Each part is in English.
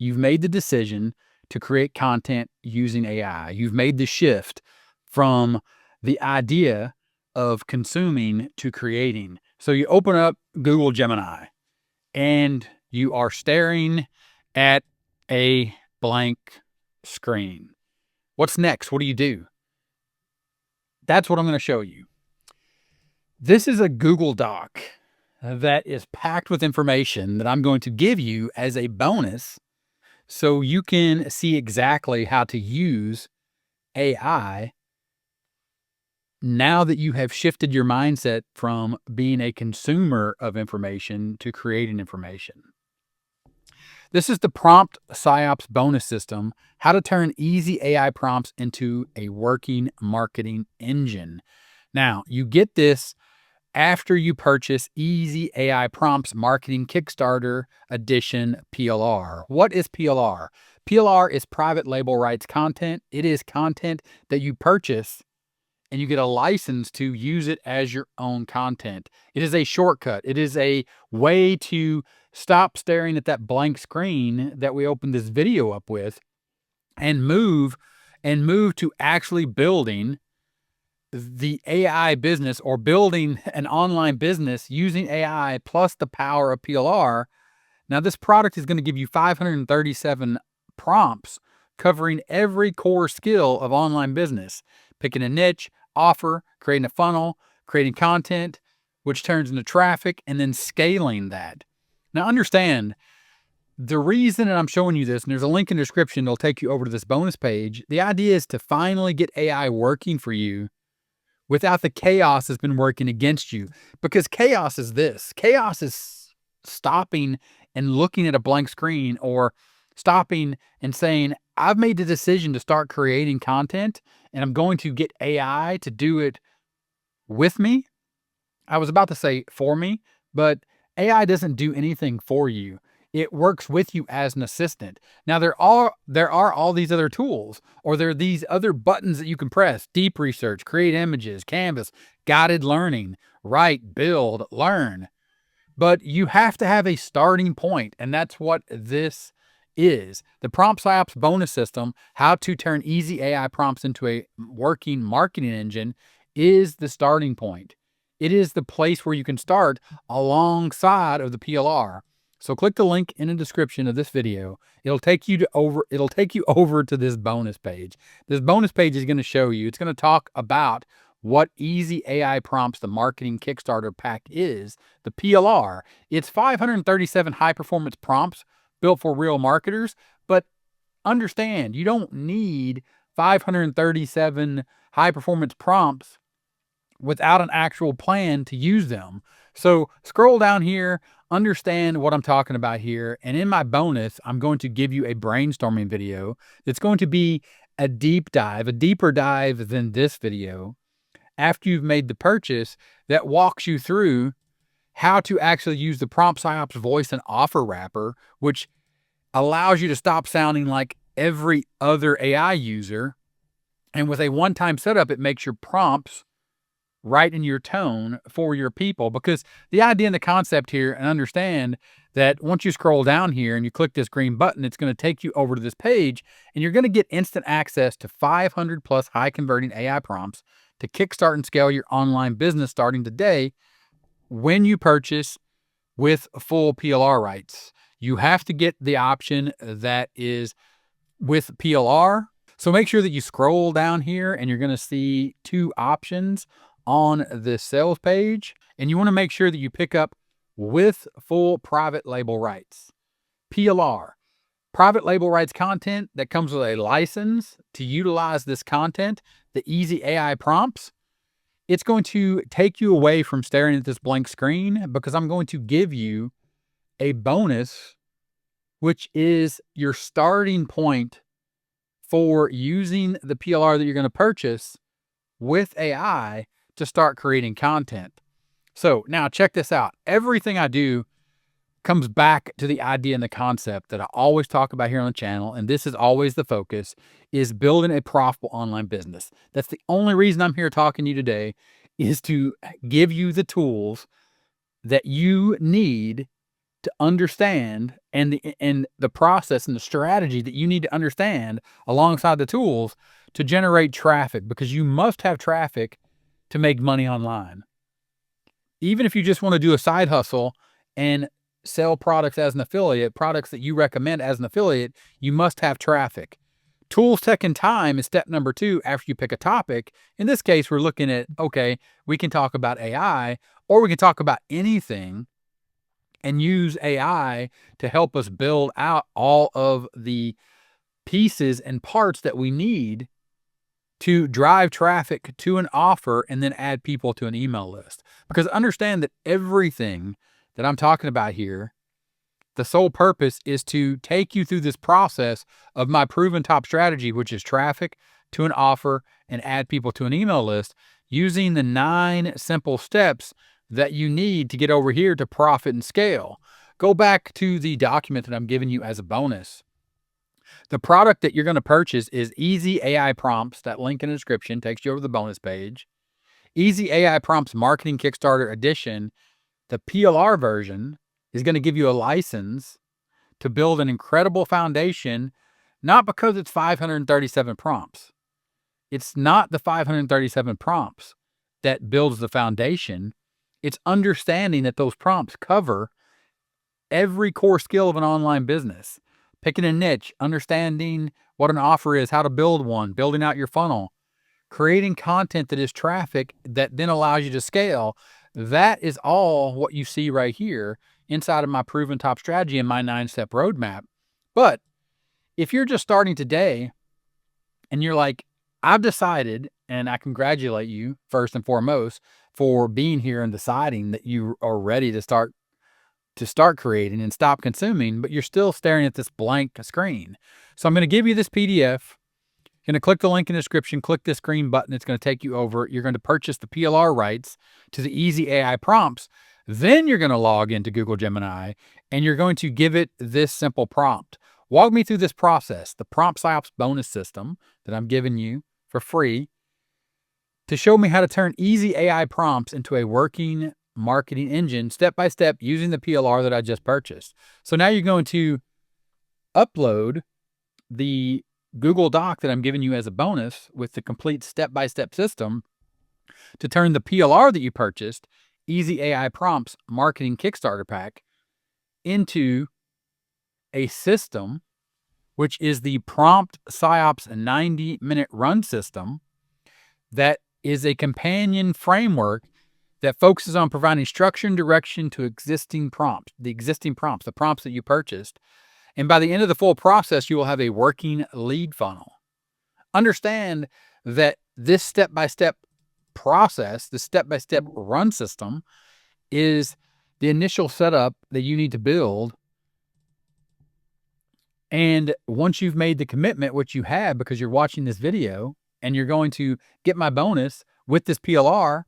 You've made the decision to create content using AI. You've made the shift from the idea of consuming to creating. So you open up Google Gemini and you are staring at a blank screen. What's next? What do you do? That's what I'm going to show you. This is a Google Doc that is packed with information that I'm going to give you as a bonus so you can see exactly how to use AI now that you have shifted your mindset from being a consumer of information to creating information. This is the Prompt PsyOps bonus system, how to turn easy AI prompts into a working marketing engine. Now, you get this after you purchase Easy AI Prompts Marketing Kickstarter Edition PLR. What is PLR? PLR is private label rights content. It is content that you purchase and you get a license to use it as your own content. It is a shortcut. It is a way to stop staring at that blank screen that we opened this video up with and move to actually building the AI business or building an online business using AI plus the power of PLR. Now, this product is going to give you 537 prompts covering every core skill of online business, picking a niche, offer, creating a funnel, creating content, which turns into traffic, and then scaling that. Now, understand the reason that I'm showing you this, and there's a link in the description that'll take you over to this bonus page. The idea is to finally get AI working for you without the chaos that's been working against you. Because chaos is this. Chaos is stopping and looking at a blank screen or stopping and saying, I've made the decision to start creating content and I'm going to get AI to do it with me. I was about to say for me, but AI doesn't do anything for you. It works with you as an assistant. Now, there are all these other tools, or there are these other buttons that you can press: deep research, create images, Canvas, guided learning, write, build, learn. But you have to have a starting point, and that's what this is. The Prompt PsyOps bonus system, how to turn easy AI prompts into a working marketing engine, is the starting point. It is the place where you can start alongside of the PLR. So click the link in the description of this video. It'll take you over to this bonus page. This bonus page is going to show you, it's going to talk about what Easy AI Prompts, the marketing Kickstarter pack is, the PLR. It's 537 high performance prompts built for real marketers, but understand, you don't need 537 high performance prompts without an actual plan to use them. So scroll down here, understand what I'm talking about here. And in my bonus, I'm going to give you a brainstorming video that's going to be a deeper dive than this video after you've made the purchase, that walks you through how to actually use the Prompt PsyOps voice and offer wrapper, which allows you to stop sounding like every other AI user. And with a one-time setup, it makes your prompts right in your tone for your people. Because the idea and the concept here, and understand that once you scroll down here and you click this green button, it's going to take you over to this page and you're going to get instant access to 500 plus high converting AI prompts to kickstart and scale your online business starting today when you purchase with full PLR rights. You have to get the option that is with PLR. So make sure that you scroll down here and you're going to see two options on the sales page. And you want to make sure that you pick up with full private label rights. PLR, private label rights content that comes with a license to utilize this content, the Easy AI Prompts. It's going to take you away from staring at this blank screen because I'm going to give you a bonus, which is your starting point for using the PLR that you're going to purchase with AI to start creating content. So now check this out. Everything I do comes back to the idea and the concept that I always talk about here on the channel, and this is always the focus, is building a profitable online business. That's the only reason I'm here talking to you today, is to give you the tools that you need to understand and the process and the strategy that you need to understand alongside the tools to generate traffic, because you must have traffic to make money online. Even if you just want to do a side hustle and sell products as an affiliate, products that you recommend as an affiliate, you must have traffic. Tools, tech, and time is step number 2 after you pick a topic. In this case, we're looking at, okay, we can talk about AI, or we can talk about anything and use AI to help us build out all of the pieces and parts that we need to drive traffic to an offer and then add people to an email list. Because understand that everything that I'm talking about here, the sole purpose is to take you through this process of my proven top strategy, which is traffic to an offer and add people to an email list, using the 9 simple steps that you need to get over here to profit and scale. Go back to the document that I'm giving you as a bonus. The product that you're going to purchase is Easy AI Prompts. That link in the description takes you over to the bonus page. Easy AI Prompts Marketing Kickstarter Edition, the PLR version, is going to give you a license to build an incredible foundation, not because it's 537 prompts. It's not the 537 prompts that builds the foundation. It's understanding that those prompts cover every core skill of an online business. Picking a niche, understanding what an offer is, how to build one, building out your funnel, creating content that is traffic that then allows you to scale. That is all what you see right here inside of my proven top strategy and my 9-step roadmap. But if you're just starting today and you're like, I've decided, and I congratulate you first and foremost for being here and deciding that you are ready to start creating and stop consuming, but you're still staring at this blank screen. So I'm going to give you this PDF. You're going to click the link in the description, click this green button. It's going to take you over. You're going to purchase the PLR rights to the Easy AI Prompts. Then you're going to log into Google Gemini and you're going to give it this simple prompt. Walk me through this process, the Prompt PsyOps bonus system that I'm giving you for free to show me how to turn easy AI prompts into a working marketing engine step by step using the PLR that I just purchased. So now you're going to upload the Google Doc that I'm giving you as a bonus with the complete step-by-step system to turn the PLR that you purchased, Easy AI Prompts Marketing Kickstarter Pack, into a system, which is the Prompt PsyOps 90-minute run system that is a companion framework that focuses on providing structure and direction to the existing prompts, the prompts that you purchased. And by the end of the full process, you will have a working lead funnel. Understand that this step-by-step process, the step-by-step run system, is the initial setup that you need to build. And once you've made the commitment, which you have because you're watching this video and you're going to get my bonus with this PLR,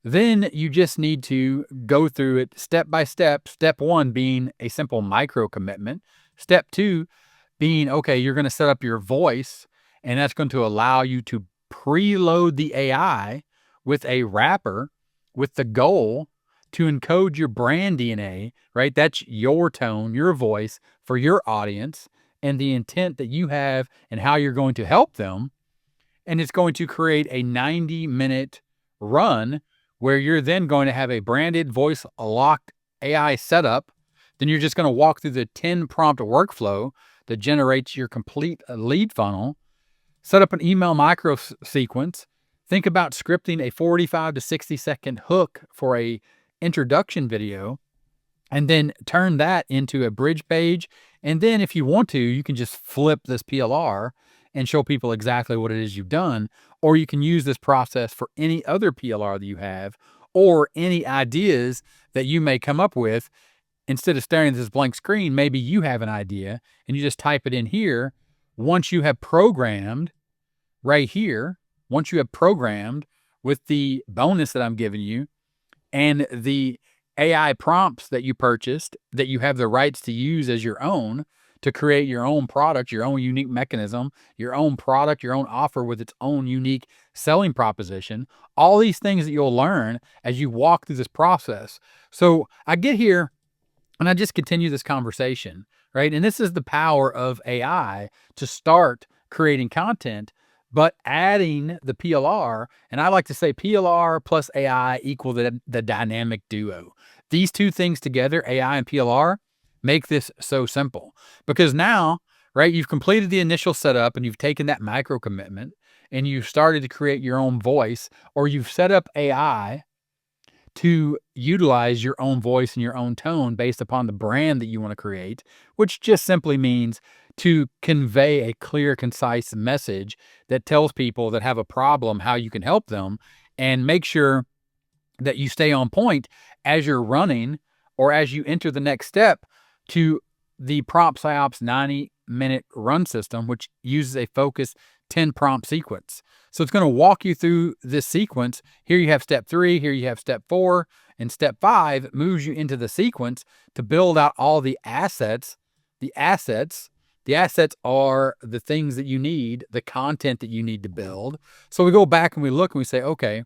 then you just need to go through it step by step. Step 1 being a simple micro commitment. Step 2 being, okay, you're going to set up your voice, and that's going to allow you to preload the AI with a wrapper with the goal to encode your brand DNA, right? That's your tone, your voice for your audience and the intent that you have and how you're going to help them. And it's going to create a 90-minute run where you're then going to have a branded voice locked AI setup. Then you're just going to walk through the 10 prompt workflow that generates your complete lead funnel, set up an email micro sequence, think about scripting a 45 to 60 second hook for a introduction video, and then turn that into a bridge page. And then if you want to, you can just flip this PLR and show people exactly what it is you've done. Or you can use this process for any other PLR that you have or any ideas that you may come up with. Instead of staring at this blank screen, maybe you have an idea and you just type it in here. Once you have programmed right here, once you have programmed with the bonus that I'm giving you and the AI prompts that you purchased that you have the rights to use as your own to create your own product, your own unique mechanism, your own product, your own offer with its own unique selling proposition, all these things that you'll learn as you walk through this process. So I get here And I just continue this conversation, right? And this is the power of AI to start creating content, but adding the PLR. And I like to say PLR plus AI equal the dynamic duo. These two things together, AI and PLR, make this so simple because now, right, you've completed the initial setup and you've taken that micro commitment and you've started to create your own voice, or you've set up AI to utilize your own voice and your own tone based upon the brand that you want to create, which just simply means to convey a clear, concise message that tells people that have a problem how you can help them, and make sure that you stay on point as you're running or as you enter the next step to the Prompt PsyOps 90-minute run system, which uses a focus 10 prompt sequence. So it's going to walk you through this sequence. Here you have step 3, here you have step 4, and step 5 moves you into the sequence to build out all the assets. The assets are the things that you need, the content that you need to build. So we go back and we look and we say, okay,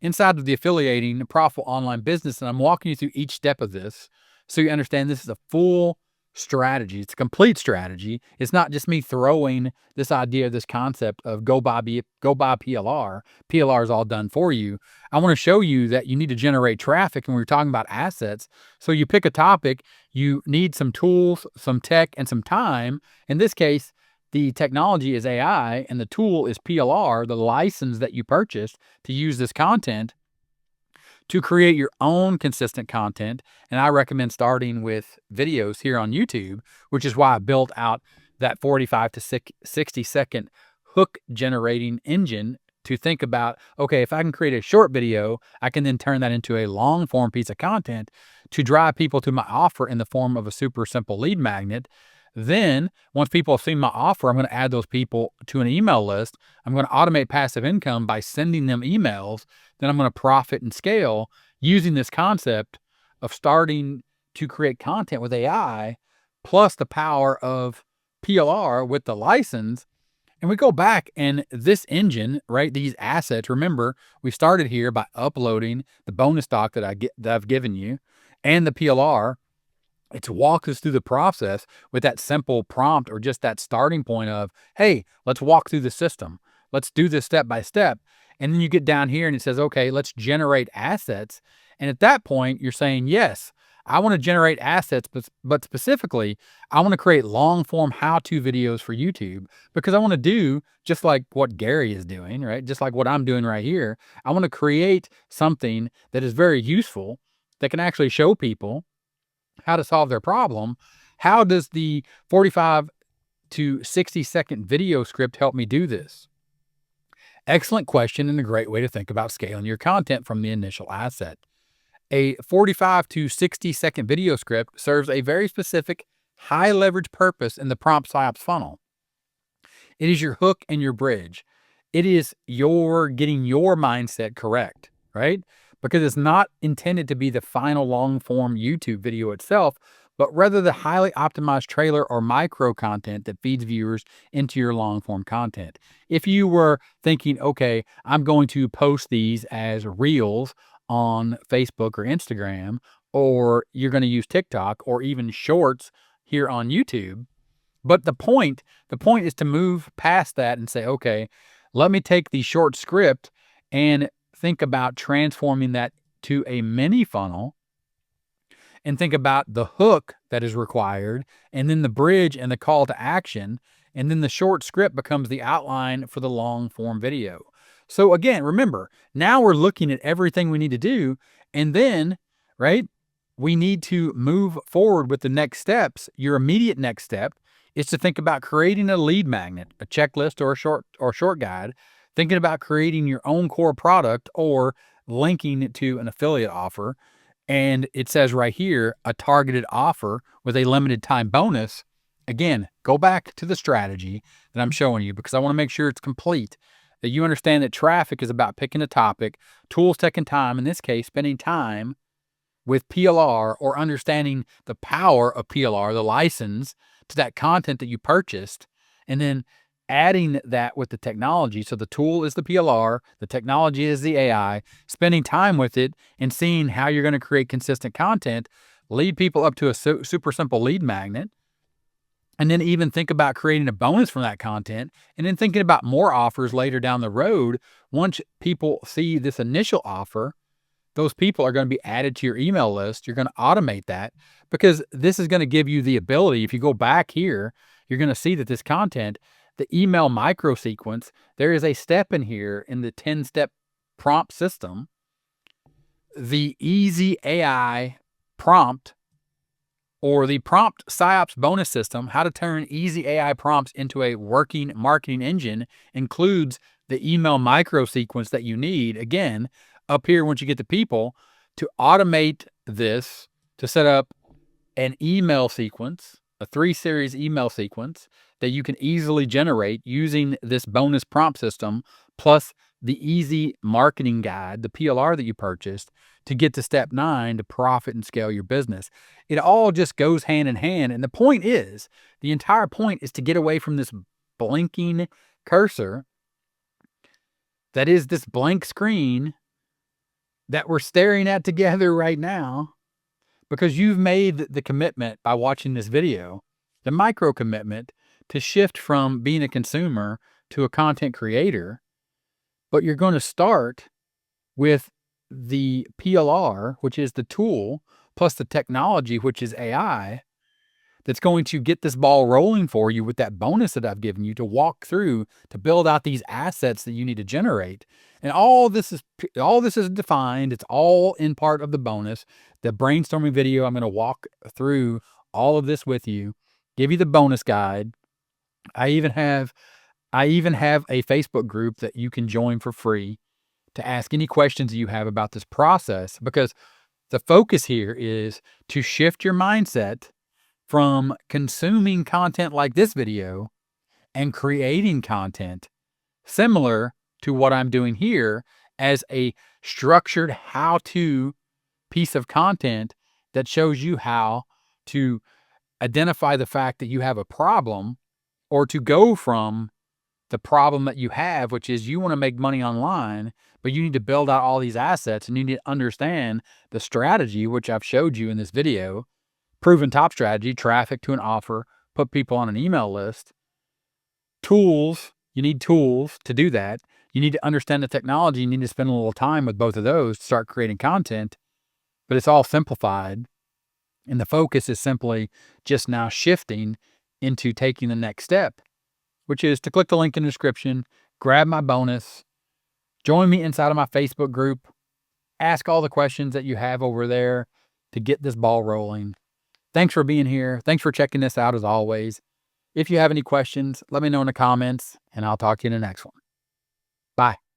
inside of the affiliating profitable online business, and I'm walking you through each step of this so you understand this is a full strategy. It's a complete strategy. It's not just me throwing this idea, this concept of go buy PLR. PLR is all done for you. I want to show you that you need to generate traffic, and we're talking about assets. So you pick a topic, you need some tools, some tech, and some time. In this case, the technology is AI and the tool is PLR, the license that you purchased to use this content to create your own consistent content. And I recommend starting with videos here on YouTube, which is why I built out that 45 to 60 second hook generating engine to think about, okay, if I can create a short video, I can then turn that into a long form piece of content to drive people to my offer in the form of a super simple lead magnet. Then once people have seen my offer, I'm going to add those people to an email list. I'm going to automate passive income by sending them emails. Then I'm going to profit and scale using this concept of starting to create content with AI plus the power of PLR with the license. And we go back and this engine, right, these assets, remember, we started here by uploading the bonus doc that I've given you and the PLR. It's walk us through the process with that simple prompt or just that starting point of, hey, let's walk through the system. Let's do this step by step. And then you get down here and it says, okay, let's generate assets. And at that point, you're saying, yes, I want to generate assets, but specifically, I want to create long form how-to videos for YouTube because I want to do just like what Gary is doing, right? Just like what I'm doing right here. I want to create something that is very useful that can actually show people how to solve their problem. How does the 45 to 60 second video script help me do this? Excellent question and a great way to think about scaling your content from the initial asset. A 45 to 60 second video script serves a very specific high leverage purpose in the Prompt PsyOps funnel. It is your hook and your bridge. It is your getting your mindset correct, right? Because it's not intended to be the final long form YouTube video itself, but rather the highly optimized trailer or micro content that feeds viewers into your long form content. If you were thinking, okay, I'm going to post these as reels on Facebook or Instagram, or you're going to use TikTok or even shorts here on YouTube. But the point is to move past that and say, okay, let me take the short script and think about transforming that to a mini funnel and think about the hook that is required and then the bridge and the call to action. And then the short script becomes the outline for the long form video. So again, remember, now we're looking at everything we need to do. And then, right, we need to move forward with the next steps. Your immediate next step is to think about creating a lead magnet, a checklist or a short guide, thinking about creating your own core product or linking it to an affiliate offer. And it says right here, a targeted offer with a limited time bonus. Again, go back to the strategy that I'm showing you because I want to make sure it's complete, that you understand that traffic is about picking a topic, tools, tech, and time. In this case, spending time with PLR or understanding the power of PLR, the license to that content that you purchased, and then adding that with the technology. So the tool is the PLR, the technology is the AI, spending time with it and seeing how you're going to create consistent content, lead people up to a super simple lead magnet, and then even think about creating a bonus from that content, and then thinking about more offers later down the road. Once people see this initial offer, those people are going to be added to your email list. You're going to automate that, because this is going to give you the ability. If you go back here, you're going to see that this content, the email micro sequence, there is a step in here in the 10-step prompt system, the Easy AI prompt, or the prompt PsyOps bonus system, how to turn easy AI prompts into a working marketing engine, includes the email micro sequence that you need. Again, up here, once you get the people, to automate this, to set up an email sequence, a 3-series email sequence that you can easily generate using this bonus prompt system, plus the easy marketing guide, the PLR that you purchased, to get to step 9 to profit and scale your business. It all just goes hand in hand. And the entire point is to get away from this blinking cursor that is this blank screen that we're staring at together right now, because you've made the commitment by watching this video, the micro commitment, to shift from being a consumer to a content creator. But you're going to start with the PLR, which is the tool, plus the technology, which is AI, that's going to get this ball rolling for you with that bonus that I've given you to walk through to build out these assets that you need to generate. And all this is defined. It's all in part of the bonus. The brainstorming video, I'm going to walk through all of this with you, give you the bonus guide. I even have a Facebook group that you can join for free to ask any questions you have about this process, because the focus here is to shift your mindset from consuming content like this video and creating content similar to what I'm doing here as a structured how-to piece of content that shows you how to identify the fact that you have a problem, or to go from the problem that you have, which is you want to make money online, but you need to build out all these assets, and you need to understand the strategy, which I've showed you in this video. Proven top strategy: traffic to an offer, put people on an email list. Tools, you need tools to do that. You need to understand the technology. You need to spend a little time with both of those to start creating content, but it's all simplified. And the focus is simply just now shifting into taking the next step, which is to click the link in the description, grab my bonus, join me inside of my Facebook group, ask all the questions that you have over there to get this ball rolling. Thanks for being here. Thanks for checking this out as always. If you have any questions, let me know in the comments, and I'll talk to you in the next one. Bye.